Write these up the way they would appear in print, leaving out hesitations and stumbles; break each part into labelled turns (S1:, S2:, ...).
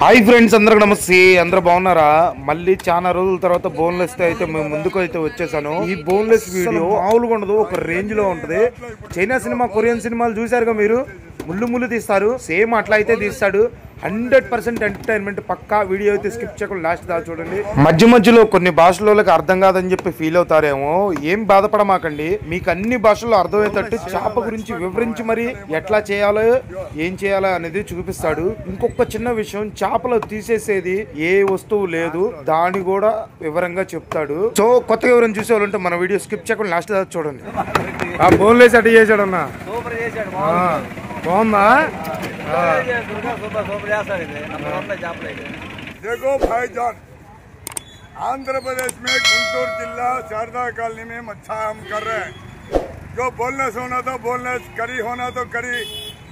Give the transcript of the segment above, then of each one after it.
S1: Hi friends, అందరికి నమస్తే. అందరూ బాగున్నారా? మళ్ళీ చాలా రోజుల తర్వాత బోన్లెస్ అయితే మేము ముందుకు అయితే వచ్చేసాను. ఈ బోన్లెస్ వీడియో మామూలుగా ఉండదు, ఒక రేంజ్ లో ఉంటది. చైనా సినిమా, కొరియన్ సినిమాలు చూసారుగా మీరు, ముళ్ళు తీస్తారు, సేమ్ అట్లా అయితే తీస్తాడు. 100% ఎంటర్టైన్మెంట్ పక్కా. వీడియో అయితే స్కిప్ చేయకుండా లాస్ట్ దాకా చూడండి. మధ్యలో కొన్ని భాషలకి అర్థం కాదని చెప్పి ఫీల్ అవుతారేమో, ఏం బాధపడమాకండి. మీకు అన్ని భాషల్లో అర్థమయ్యేటట్టు చేప గురించి వివరించి మరి ఎట్లా చేయాలో, ఏం చేయాలో అనేది చూపిస్తాడు. ఇంకొక చిన్న విషయం, చేపలు తీసేసేది ఏ వస్తువు లేదు, దాన్ని కూడా వివరంగా చెప్తాడు. సో కొత్తగా ఎవరైనా చూసేవాళ్ళంటే మన వీడియో స్కిప్ చేయకుండా లాస్ట్ దాకా చూడండి. ఆ బోన్లెస్ అటు చేశాడన్నా, బాగుందా?
S2: देखो भाईजान, आंध्र प्रदेश में गुंटूर जिला शारदा कॉलोनी में मच्छा हम कर रहे हैं. जो बोलनेस होना तो बोलनेस, करी होना तो करी,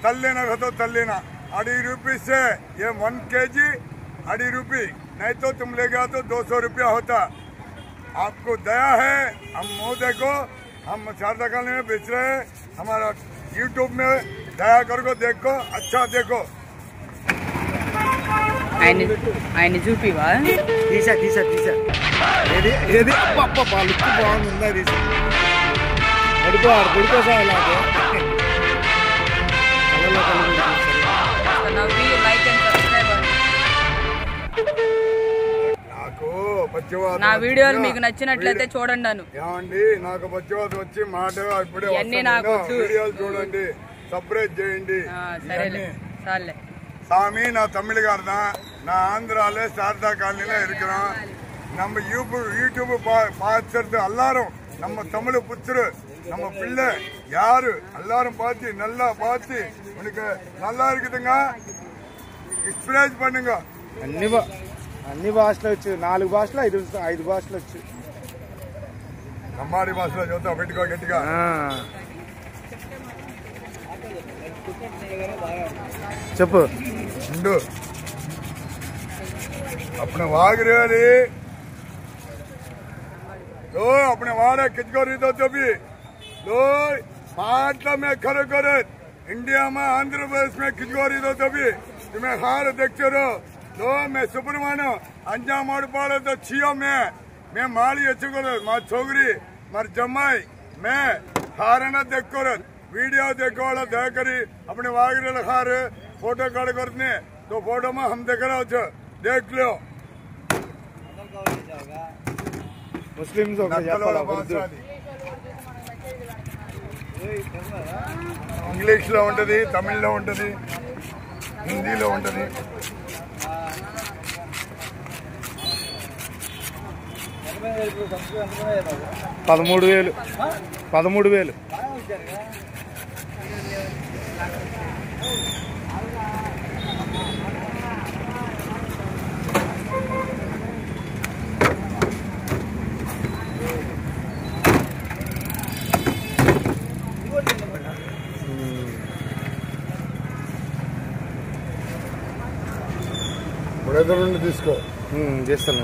S2: तल लेना तो तल लेना. ₹2.5 से ये 1 kg ₹2.5, नहीं तो तुम ले गया तो 200 रुपया होता. आपको दया है, हम मुँह देखो, हम शारदा कॉलोनी में बेच रहे हैं. हमारा यूट्यूब में दया करको, देखो, अच्छा देखो.
S3: ఆయన చూపివా
S1: తీసా ఏది ఏది అప్ప లుక్ బాగుందా? తీసా పడుకోసా ఇలాగే
S3: నా వీడియోలు మీకు నచ్చినట్లయితే చూడండి.
S2: ఏమండి, నాకు పచ్చివాత వచ్చి మాట ఇప్పుడే వీడియోలు చూడండి, సబ్స్క్రైబ్ చేయండి. சாமி, நான் தமிழ்காரர் தான். நான் ஆந்திரால சாரதா காலனில இருக்கிறோம். நம்ம யூடியூப் பார்த்துறது எல்லாரும் நம்ம தமிழ் புத்திரு, நம்ம பிள்ளை யாரு எல்லாரும் பார்த்து நல்லா பார்த்து உனக்கு நல்லா இருக்குதுங்க, ఎక్స్ప్రెస్ பண்ணுங்க.
S1: అన్ని భాషలు వచ్చు, 4 భాషలు 5 భాషలు వచ్చు.
S2: కమ్మాడి భాషలో చూద్దాం, పెట్టుకో గట్టిగా.
S1: చెప్పు.
S2: अपने वाग रहे तो अपने वारे किचकोरी तो भी तो पाटला में खड़े करे. इंडिया में आंध्र प्रदेश में किचकोरी तो भी तुम्हें हार देखते रहो. तो मैं सुब्रमण्य अंजा मोड़ पाड़े तो छियो मैं माली अच्छे करो, मार छोकरी मार जमाई मैं हारना देखो, वीडियो देखो वाला दया करी. अपने वाग रहे हार फोटो काट करते तो फोटो में हम देख रहे हो, देख लो.
S1: ముస్లిమ్స్
S2: ఇంగ్లీష్ లో ఉంటది, తమిళ్లో ఉంటది, హిందీలో ఉంటది.
S1: $13,000
S2: బుడదరుండి తీసుకో.
S1: చేస్తాను.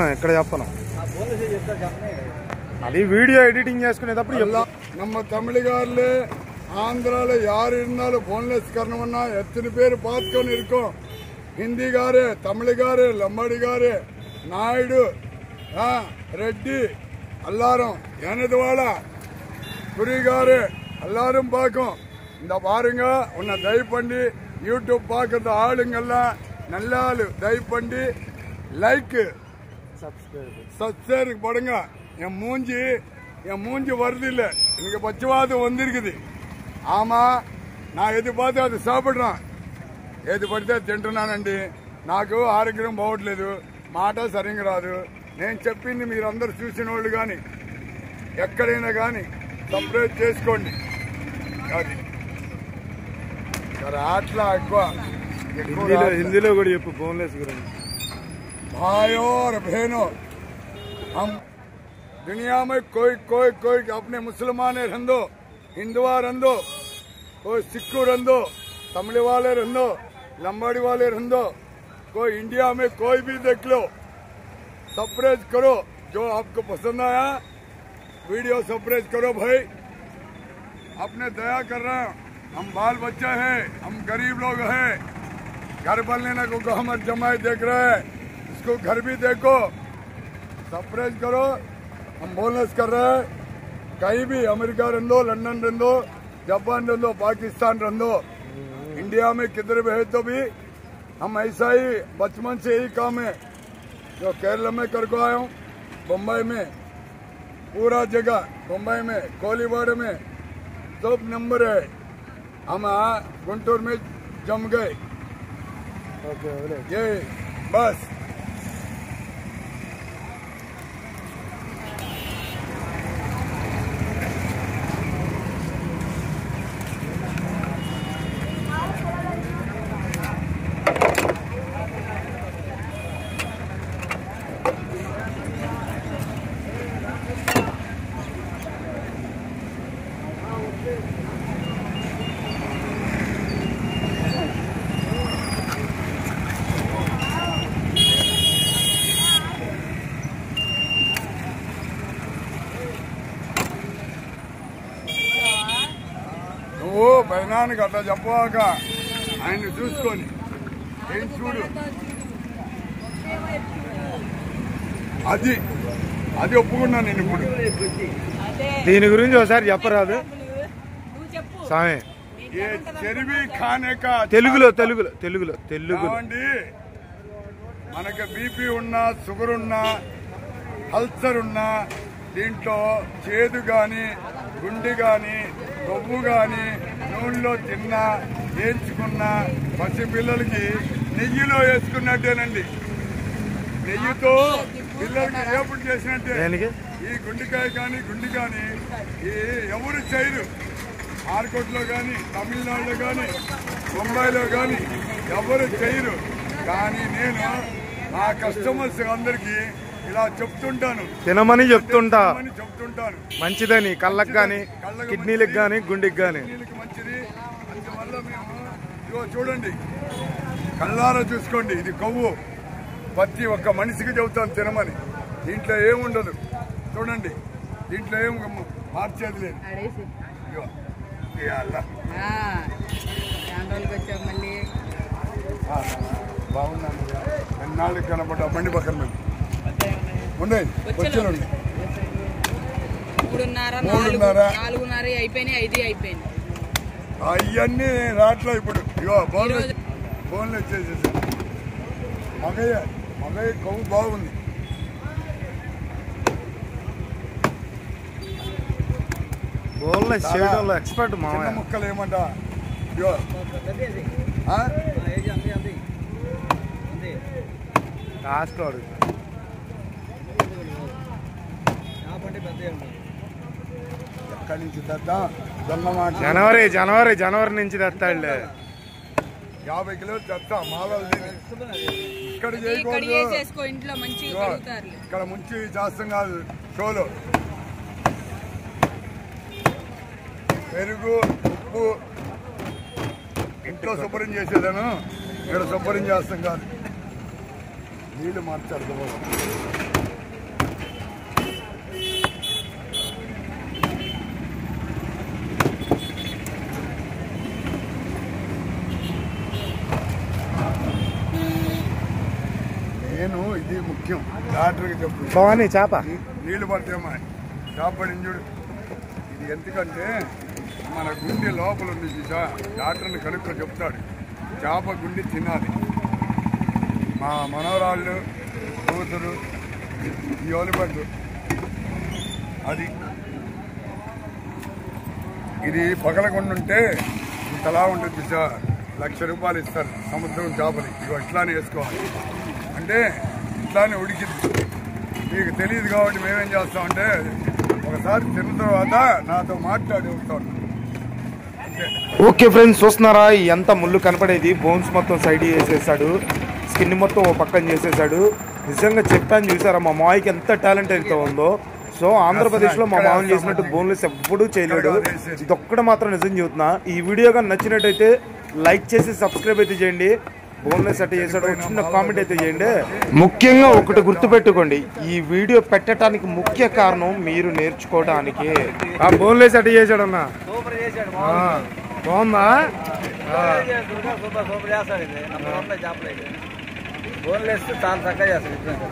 S1: ఇక్కడ చెప్పను. అది వీడియో ఎడిటింగ్ చేసుకునేటప్పుడు
S2: நம்ம தமிழ்காரில் ஆந்திரால யார் இருந்தாலும் போன்லெஸ் காரணம்னா எத்தனை பேர் பார்த்துக்கொண்டு இருக்கோம். ஹிந்திகாரு, தமிழ்காரு, லம்பாடிகாரு, நாயுடு, ரெட்டி எல்லாரும், எனது வாழா குறிகாரு எல்லாரும் பார்க்கும். இந்த பாருங்க, உன்னை தயவு பண்ணி யூடியூப் பார்க்கறது ஆளுங்கெல்லாம் நல்ல ஆளு, தயவு பண்ணி லைக் சப்ஸ்கிரைப் போடுங்க. என் மூஞ்சி வருது இல்லை, எனக்கு பச்சவாதம் வந்திருக்குது. ஆமா, நான் ఎది பார்த்து అది సాப்பிడ్றான், ఏది పడితే తింటున్నానండి. నాకు ఆరోగ్యం బాగోట్లేదు, మాట సరిగ్గా రాదు. నేను చెప్పింది మీరందరూ చూసిన వాళ్ళు కానీ ఎక్కడైనా కానీ సబ్స్క్రైబ్ చేసుకోండి. అది అట్లా ఎక్కువ
S1: హిందీలో కూడా చెప్పు బోన్లెస్ గురించి.
S2: भाइयों और बहनों, हम दुनिया में कोई अपने मुसलमान रंदो, हिंदुआ रंदो, कोई सिखू रंदो, तमिल वाले रंदो, लंबाड़ी वाले रंदो, कोई इंडिया में कोई भी देख लो, सब्सक्राइब करो. जो आपको पसंद आया वीडियो सप्रेस करो भाई, अपने दया कर रहे हैं। हम बाल बच्चे हैं, हम गरीब लोग हैं, घर बनने को गवर्नमेंट जमाई देख रहे हैं, इसको घर भी देखो, सप्रेस करो। हम बोनस कर रहे हैं, कहीं भी अमेरिका रहो, लंदन रहो, जापान रहो, पाकिस्तान रहो, इंडिया में किधर भी है तो भी हम ऐसा ही बचपन से यही काम है। जो केरला में करके आया हूँ, बम्बई में पूरा जगह, बम्बई में कोलीवाड़ में सब नंबर है। हम गुंटूर में जम गए, ये बस। నువ్వు బైనానికి అట్లా చెప్పాక ఆయన చూసుకొని ఏం చూడు, అది అది ఒప్పుకున్నాను నేను ఇప్పుడు.
S1: దీని గురించి ఒకసారి చెప్పరాదు స్వామి,
S2: ఏ చెరివి ఖానేక
S1: తెలుగులో తెలుగులో తెలుగులో తెలుగు.
S2: మనకి బీపీ ఉన్నా, షుగర్ ఉన్నా, అల్సర్ ఉన్నా, దీంట్లో చేదు గాని, గుండె గాని, కొవ్వు గాని, నూనెలో తిన్నా, వేయించుకున్నా, పసి పిల్లలకి నెయ్యిలో వేసుకున్నట్టేనండి. నెయ్యితో పిల్లలకి ఏపుడు చేసినట్టే. ఈ గుండెకాయ కానీ, గుండె కానీ ఈ ఎవరు చేయరు. ఆర్కోట్లో కానీ, తమిళనాడులో కానీ, ముంబైలో కానీ ఎవరు చేయరు. కానీ నేను నా కస్టమర్స్ అందరికి ఇలా చెప్తుంటాను,
S1: తినమని చెప్తుంటాను, మంచిదని కళ్ళకు గాని,
S2: కళ్ళకు
S1: కిడ్నీలకు గాని, గుండెకి గాని
S2: మంచిది. అందువల్ల మేము ఇదిగో చూడండి, కళ్ళారా చూసుకోండి, ఇది కొవ్వు. ప్రతి ఒక్క మనిషికి చెబుతాను తినమని. దీంట్లో ఏముండదు చూడండి, దీంట్లో ఏం మార్చేది లేదు. ఇదిగో బాగున్నాను, ఎన్నాళ్ళకి కనపడ్డా బండి పక్కన ఉన్నాయి, వచ్చాను.
S3: 3:30 అయిపోయినాయి, 5 అయిపోయింది.
S2: అవన్నీ రాట్లా ఇప్పుడు. ఇగో ఫోన్లు వచ్చేసేసాను. మగయ్య కొవ్వు బాగుంది.
S1: ఎక్స్పర్ట్
S2: చిన్న ముక్కలు ఏమంట. ఇగో
S1: రాసుకోడు.
S2: ఎక్కడి నుంచి తెద్దా జొన్నమాట.
S1: జనవరి నుంచి తెస్తాడులే.
S2: 50 కిలోలు తెస్తా మాలలు తిని. ఇక్కడ చేయకూడదు, ఇక్కడ ముంచి చేస్తాం కాదు. షోలో పెరుగు, ఉప్పు ఇంట్లో శుభ్రం చేసేదాను, ఇక్కడ శుభ్రం చేస్తాం కాదు. నీళ్ళు మార్చారు. నేను ఇది ముఖ్యం, డాక్టర్కి చెప్పు.
S1: భవానీ చేప
S2: నీళ్లు పడితేమా చేప పడింది చూడు. ఇది ఎందుకంటే మన గుండె లోపల ఉంది చూసా, డాక్టర్ని కనుక్కో చెప్తాడు. చేప గుండె తినాలి. మా మనవరాళ్ళు, కూతురు, ఈ ఓలిపండు అది ఇది పగలకుండా ఇంతలా ఉంటుంది చూసా. 1,00,000 రూపాయలు ఇస్తారు సముద్రం చేపలు. ఇగో ఇట్లానే వేసుకోవాలి, అంటే ఇట్లానే ఉడికింది. మీకు తెలియదు కాబట్టి మేమేం చేస్తామంటే ఒకసారి తిన్న తర్వాత నాతో మాట్లాడి ఉంటాను.
S1: ఓకే ఫ్రెండ్స్, చూస్తున్నారా ఎంత ముళ్ళు కనపడేది. బోన్స్ మొత్తం సైడ్ చేసేసాడు, స్కిన్ మొత్తం ఓ పక్కన చేసేసాడు. నిజంగా చెప్పాను చూసారా మా మావయ్యకి ఎంత టాలెంట్ అయితే ఉందో. సో ఆంధ్రప్రదేశ్లో మా మామూలు చేసినట్టు బోన్లెస్ ఎప్పుడూ చేయలేడు. ఇదొక్కటి మాత్రం నిజం చెబుతున్నా. ఈ వీడియో కానీ నచ్చినట్టయితే లైక్ చేసి సబ్స్క్రైబ్ అయితే చేయండి. బోన్లెస్ అట్ట చేసాడో చిన్న కామెంట్ అయితే చేయండి. ముఖ్యంగా ఒకటి గుర్తుపెట్టుకోండి, ఈ వీడియో పెట్టడానికి ముఖ్య కారణం మీరు నేర్చుకోవడానికి. ఆ బోన్లెస్ అట్ట చేసాడన్నా బాగుందా?
S4: బోన్లెస్ చాలా చక్కగా చేస్తాడు.